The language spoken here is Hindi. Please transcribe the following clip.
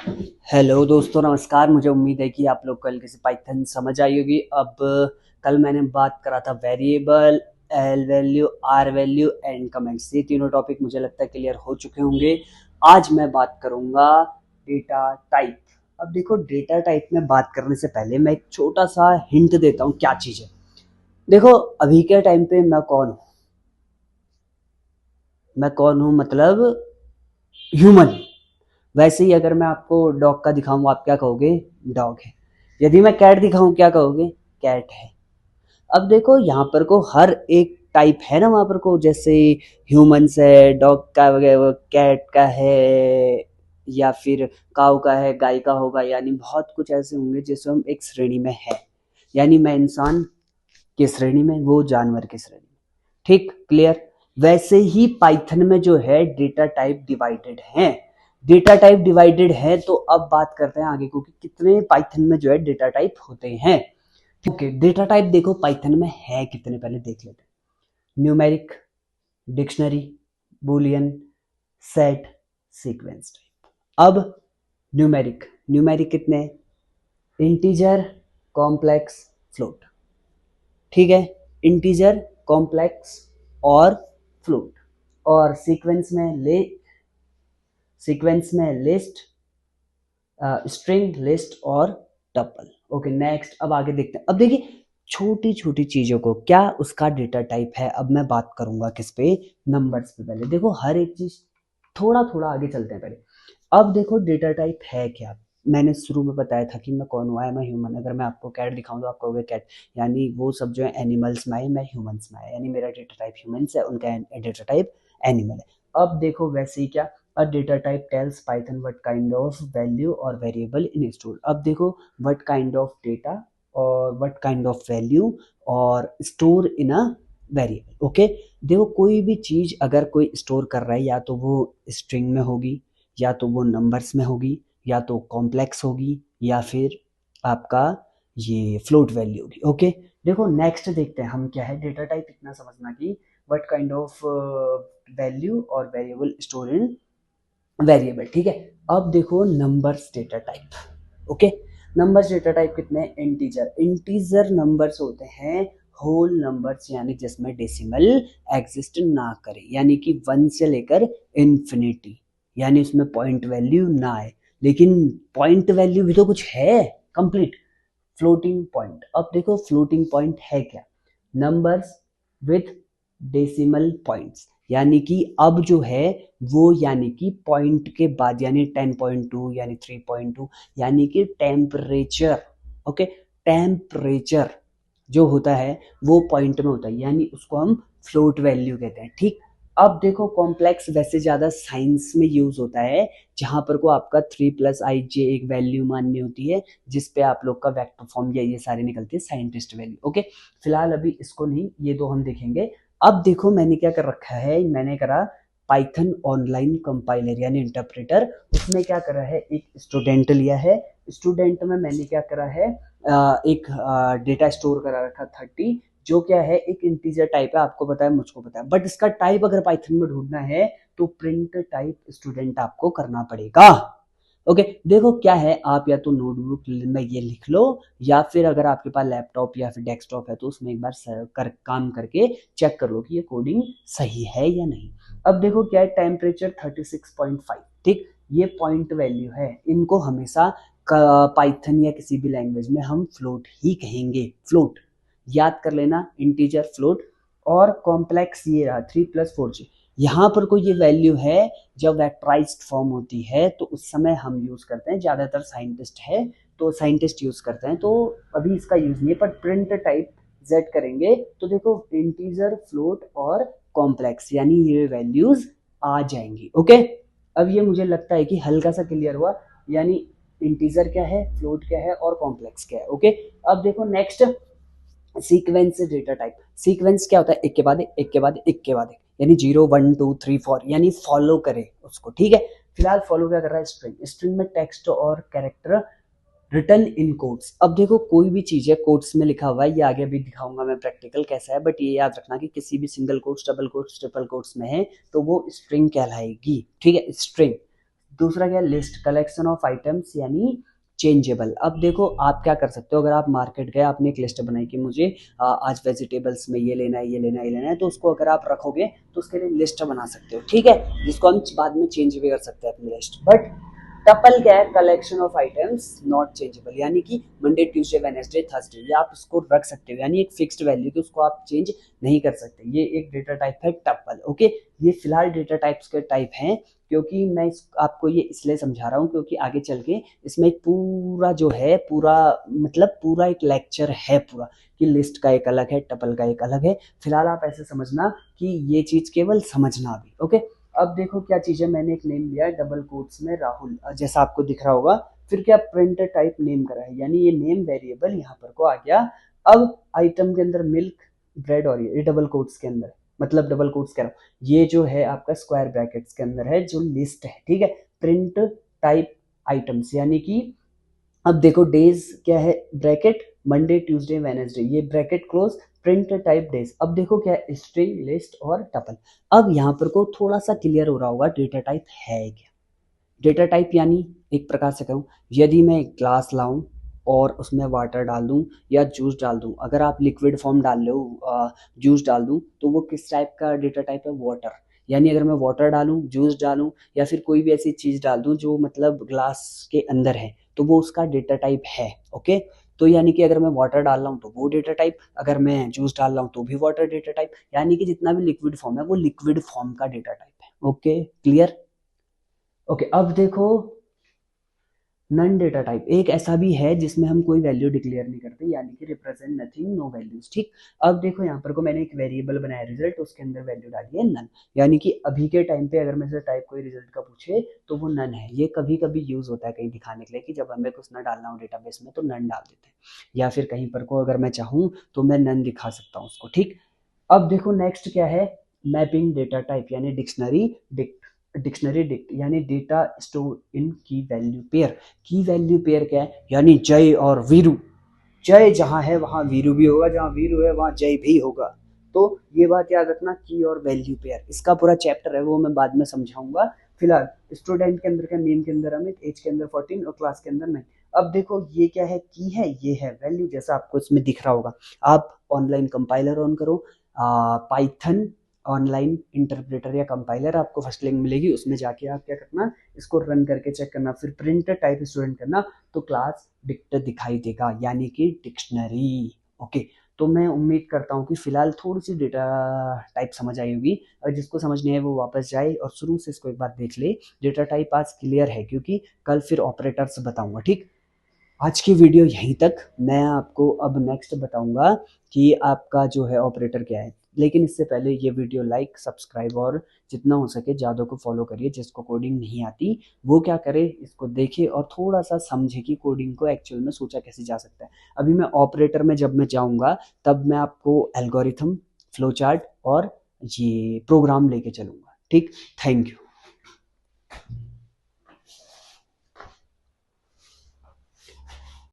हेलो दोस्तों, नमस्कार। मुझे उम्मीद है कि आप लोग कल किसी पाइथन समझ आई होगी। अब कल मैंने बात करा था variable, L value, R value and comments. ये तीनों टॉपिक मुझे लगता है क्लियर हो चुके होंगे। आज मैं बात करूंगा डेटा टाइप। अब देखो, डेटा टाइप में बात करने से पहले मैं एक छोटा सा हिंट देता हूँ क्या चीज़ है। देखो, अभी के टाइम पे मैं कौन हूँ? मैं कौन हूँ मतलब ह्यूमन। वैसे ही अगर मैं आपको डॉग का दिखाऊं, आप क्या कहोगे? डॉग है। यदि मैं कैट दिखाऊं, क्या कहोगे? कैट है। अब देखो, यहाँ पर को हर एक टाइप है ना वहां पर को, जैसे ह्यूमंस है, डॉग का वगैरह, कैट का है, या फिर काऊ का है, गाय का होगा, यानी बहुत कुछ ऐसे होंगे जिसमें हम एक श्रेणी में है। यानी मैं इंसान की श्रेणी में, वो जानवर की श्रेणी में। ठीक, क्लियर। वैसे ही पाइथन में जो है डेटा टाइप डिवाइडेड है। डेटा टाइप डिवाइडेड है, तो अब बात करते हैं आगे को कि कितने पाइथन में जो है डेटा टाइप होते हैं। ओके, डेटा टाइप देखो पाइथन में है कितने, पहले देख लेते हैं। Numeric, dictionary, Boolean, set, sequence type. अब न्यूमेरिक, न्यूमेरिक कितने? Integer, complex, float. ठीक है, इंटीजर, कॉम्प्लेक्स और फ्लोट। और सीक्वेंस में लिस्ट, स्ट्रिंग, लिस्ट और टपल। Okay, next. अब आगे देखते हैं। अब देखिए, छोटी छोटी चीजों को क्या उसका डेटा टाइप है। अब मैं बात करूंगा किस पे? नंबर्स पे। पहले देखो हर एक चीज, थोड़ा थोड़ा आगे चलते हैं पहले। अब देखो डेटा टाइप है क्या। मैंने शुरू में बताया था कि मैं कौन हुआ है, मैं ह्यूमन। अगर मैं आपको कैट दिखाऊं तो आप कहोगे कैट, यानी वो सब जो है एनिमल्स में आए, मैं ह्यूमंस में आया, यानी मेरा डेटा टाइप ह्यूमंस है, उनका डेटा टाइप एनिमल है। अब देखो वैसे ही क्या, a data type tells python what kind of value or variable in store। अब देखो, what kind of data और what kind of value और store in a variable। Okay, देखो कोई भी चीज अगर कोई स्टोर कर रहा है, या तो वो स्ट्रिंग में होगी, या तो वो नंबर्स में होगी, या तो कॉम्प्लेक्स होगी, या फिर आपका ये फ्लोट वैल्यू होगी। ओके, देखो नेक्स्ट देखते हैं हम क्या है डेटा टाइप। इतना समझना कि व्हाट काइंड ऑफ वैल्यू और वेरिएबल स्टोर इन वेरिएबल। ठीक है, अब देखो numbers data type. Okay, numbers data type कितने? इंटीजर। इंटीजर नंबर्स होते हैं होल नंबर्स, यानी जिसमें डेसिमल एग्जिस्ट ना करे, यानी कि 1 से लेकर इन्फिनिटी, यानी उसमें पॉइंट वैल्यू ना आए। लेकिन पॉइंट वैल्यू भी तो कुछ है कंप्लीट। Floating point. अब देखो फ्लोटिंग पॉइंट है क्या? नंबर्स विथ डेसिमल पॉइंट्स, यानी कि अब जो है वो, यानी कि पॉइंट के बाद, यानी 10.2, यानी 3.2, यानी कि टेम्परेचर। ओके, टेम्परेचर जो होता है वो पॉइंट में होता है, यानी उसको हम फ्लोट वैल्यू कहते हैं। ठीक, अब देखो कॉम्प्लेक्स वैसे ज्यादा साइंस में यूज होता है, जहां पर को आपका 3+i j एक वैल्यू माननी होती है, जिसपे आप लोग का वेक्टर फॉर्म या ये सारे निकलती है साइंटिस्ट वैल्यू। ओके, फिलहाल अभी इसको नहीं, ये दो हम देखेंगे। अब देखो मैंने क्या कर रखा है, मैंने करा पाइथन ऑनलाइन कंपाइलर यानी इंटरप्रेटर। उसमें क्या करा है, एक स्टूडेंट लिया है। स्टूडेंट में मैंने क्या करा है, एक डेटा स्टोर करा रखा 30, जो क्या है एक इंटीजर टाइप है। आपको पता है, मुझको पता है, बट इसका टाइप अगर पाइथन में ढूंढना है तो प्रिंट टाइप स्टूडेंट आपको करना पड़ेगा। ओके, देखो क्या है, आप या तो नोटबुक में ये लिख लो, या फिर अगर आपके पास लैपटॉप या फिर डेस्कटॉप है तो उसमें एक बार काम करके चेक कर लो कि ये कोडिंग सही है या नहीं। अब देखो क्या है, टेम्परेचर 36.5। ठीक, ये पॉइंट वैल्यू है। इनको हमेशा पाइथन या किसी भी लैंग्वेज में हम फ्लोट ही कहेंगे। फ्लोट याद कर लेना, इंटीजर, फ्लोट। और कॉम्प्लेक्स ये रहा 3+4 यहाँ पर कोई ये वैल्यू है, जब वेक्टराइज्ड फॉर्म होती है तो उस समय हम यूज करते हैं, ज्यादातर साइंटिस्ट है तो साइंटिस्ट यूज करते हैं, तो अभी इसका यूज नहीं है। पर प्रिंट टाइप जेड करेंगे तो देखो इंटीजर, फ्लोट और कॉम्प्लेक्स, यानी ये वैल्यूज आ जाएंगी। ओके, अब ये मुझे लगता है कि हल्का सा क्लियर हुआ, यानी इंटीजर क्या है, फ्लोट क्या है और कॉम्प्लेक्स क्या है। ओके, अब देखो next, sequence data type. Sequence क्या होता है? एक के बाद एक के बाद एक के बाद एक, यानी 0 1 2 3 4, यानी फॉलो करे उसको। ठीक है, फिलहाल फॉलो क्या कर रहा है? स्ट्रिंग। स्ट्रिंग में टेक्स्ट और कैरेक्टर रिटर्न इन कोड्स। अब देखो कोई भी चीज है कोड्स में लिखा हुआ है, ये आगे भी दिखाऊंगा मैं प्रैक्टिकल कैसा है, बट ये याद रखना कि किसी भी single quotes, double quotes, triple quotes में है तो वो स्ट्रिंग कहलाएगी। ठीक है, स्ट्रिंग। दूसरा क्या है, लिस्ट, कलेक्शन ऑफ आइटम्स यानी चेंजेबल। अब देखो आप क्या कर सकते हो, अगर आप मार्केट गए, आपने एक लिस्ट बनाई कि मुझे आज वेजिटेबल्स में ये लेना है, ये लेना है, ये लेना है, तो उसको अगर आप रखोगे तो उसके लिए लिस्ट बना सकते हो, ठीक है, जिसको हम बाद में चेंज भी कर सकते हैं अपनी लिस्ट। बट टपल क्या है, collection of items not changeable, यानी कि मंडे, ट्यूसडे, वेडनेसडे, थर्सडे, ये आप उसको रख सकते हो, यानी एक फिक्स्ड वैल्यू की, उसको आप चेंज नहीं कर सकते। ये एक डेटा टाइप है टपल। ओके, ये फिलहाल डेटा टाइप्स के टाइप हैं, क्योंकि मैं आपको ये इसलिए समझा रहा हूँ क्योंकि आगे चल के इसमें एक पूरा जो है, पूरा मतलब पूरा एक लेक्चर है पूरा, कि लिस्ट का एक अलग है, टपल का एक अलग है। फिलहाल आप ऐसे समझना कि ये चीज केवल समझना भी। ओके, अब देखो क्या चीज है, मैंने एक नेम लिया है डबल कोट्स में राहुल, जैसा आपको दिख रहा होगा। फिर क्या, प्रिंट टाइप नेम करा है, यानी ये नेम वेरिएबल यहाँ पर को आ गया। अब आइटम के अंदर मिल्क, ब्रेड, और ये डबल कोट्स के अंदर, मतलब डबल कोट्स कह रहा हूँ, ये जो है आपका स्क्वायर ब्रैकेट्स के अंदर है जो लिस्ट है, ठीक है। प्रिंट टाइप आइटम्स, यानी कि अब देखो डेज क्या है, ब्रैकेट, मंडे, ट्यूसडे, वेडनेसडे, ये bracket close, print type days. अब देखो क्या है, स्ट्रिंग, लिस्ट और टपल। अब यहाँ पर को थोड़ा सा क्लियर हो रहा होगा डेटा टाइप है क्या। डेटा टाइप यानी एक प्रकार से कहूँ, यदि मैं एक ग्लास लाऊं और उसमें वाटर डाल दूं या जूस डाल दूं, अगर आप लिक्विड फॉर्म डाल लो, जूस डाल दूं, तो वो किस टाइप का डेटा टाइप है, वाटर। यानी अगर मैं वाटर डालूं, जूस डालूं, या फिर कोई भी ऐसी चीज डाल दूं जो मतलब ग्लास के अंदर है, तो वो उसका डेटा टाइप है। ओके, तो यानी कि अगर मैं वाटर डाल रहा हूँ तो वो डेटा टाइप, अगर मैं जूस डाल रहा हूँ तो भी वाटर डेटा टाइप, यानी कि जितना भी लिक्विड फॉर्म है वो लिक्विड फॉर्म का डेटा टाइप है। Okay, clear. ओके, अब देखो नन डेटा टाइप एक ऐसा भी है जिसमें हम कोई वैल्यू डिक्लेयर नहीं करते, यानी कि रिप्रेजेंट नथिंग, नो वैल्यूज, ठीक। अब देखो यहाँ पर को मैंने एक वेरिएबल बनाया रिजल्ट, उसके अंदर वैल्यू डाली है नन, यानी कि अभी के टाइम पे अगर मेरे से टाइप कोई रिजल्ट का पूछे तो वो नन है। ये कभी कभी यूज होता है कहीं दिखाने के लिए कि जब हमें कुछ ना डालना हो डेटाबेस में तो नन डाल देते हैं, या फिर कहीं पर को अगर मैं चाहूँ तो मैं नन दिखा सकता हूँ उसको, ठीक। अब देखो नेक्स्ट क्या है, मैपिंग डेटा टाइप यानी डिक्शनरी डिक्शनरी डिक्ट, यानी डेटा स्टोर इन की वैल्यू पेयर। की वैल्यू पेयर क्या है, यानी जय और वीरू, जय जहां है वहां वीरू भी होगा, जहां वीरू है वहां जय भी होगा। तो ये बात याद रखना, की और वैल्यू पेयर, इसका पूरा चैप्टर है वो मैं बाद में समझाऊंगा। फिलहाल स्टूडेंट के अंदर का, नेम के अंदर अमित, एज के अंदर 14 और क्लास के अंदर 9। अब देखो ये क्या है, की है, ये है वैल्यू, जैसा आपको इसमें दिख रहा होगा। आप ऑनलाइन कंपाइलर ऑन करो, पाइथन ऑनलाइन इंटरप्रेटर या कंपाइलर, आपको फर्स्ट लिंक मिलेगी, उसमें जाके आप क्या करना, इसको रन करके चेक करना, फिर प्रिंट टाइप स्टूडेंट करना, तो क्लास डिक्ट दिखाई देगा, यानी कि डिक्शनरी। ओके, तो मैं उम्मीद करता हूँ कि फिलहाल थोड़ी सी डेटा टाइप समझ आई होगी, और जिसको समझ नहीं है वो वापस जाए और शुरू से इसको एक बार देख ले। डेटा टाइप आज क्लियर है, क्योंकि कल फिर ऑपरेटर्स बताऊंगा, ठीक। आज की वीडियो यहीं तक, मैं आपको अब नेक्स्ट बताऊंगा कि आपका जो है ऑपरेटर क्या है। लेकिन इससे पहले ये वीडियो लाइक, सब्सक्राइब और जितना हो सके ज़्यादा को फॉलो करिए। जिसको कोडिंग नहीं आती वो क्या करे, इसको देखे और थोड़ा सा समझे कि कोडिंग को एक्चुअल में सोचा कैसे जा सकता है। अभी मैं ऑपरेटर में जब मैं जाऊँगा तब मैं आपको एल्गोरिथम, फ्लो चार्ट और ये प्रोग्राम लेके चलूँगा, ठीक। Thank you.